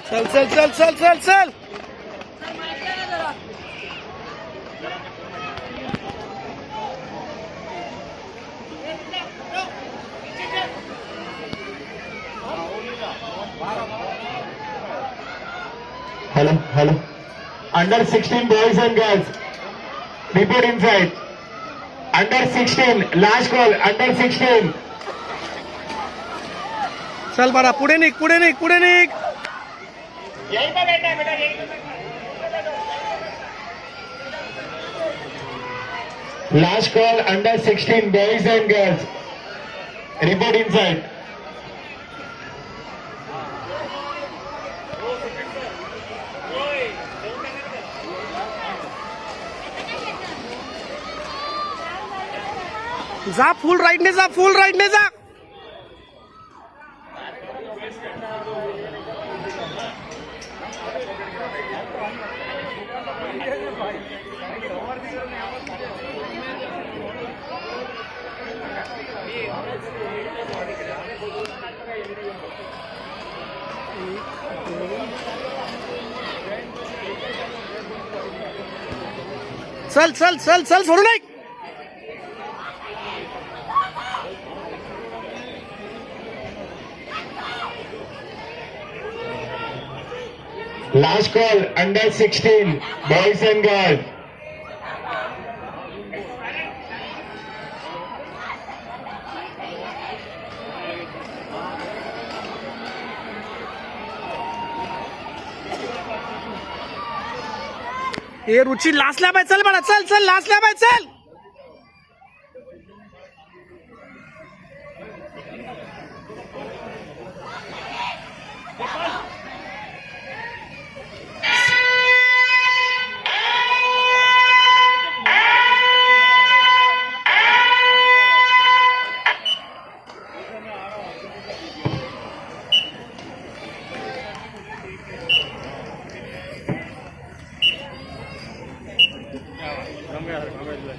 चल चल चल चल चल चल Hello. Under 16 boys and girls. Report inside. Under 16. Last call. Under 16. चल बाळा पुढे निघ पुढे निघ पुढे निघ. Last call. Under 16 boys and girls. Report inside. जा फुल राईट ने जा फुल राईट ने जा. चल चल चल चल सोडू नाही. Last call. Under 16 boys and girls. A Ruchi last ला बाय चल बाळा चल चल लास्ट ला बाय चल.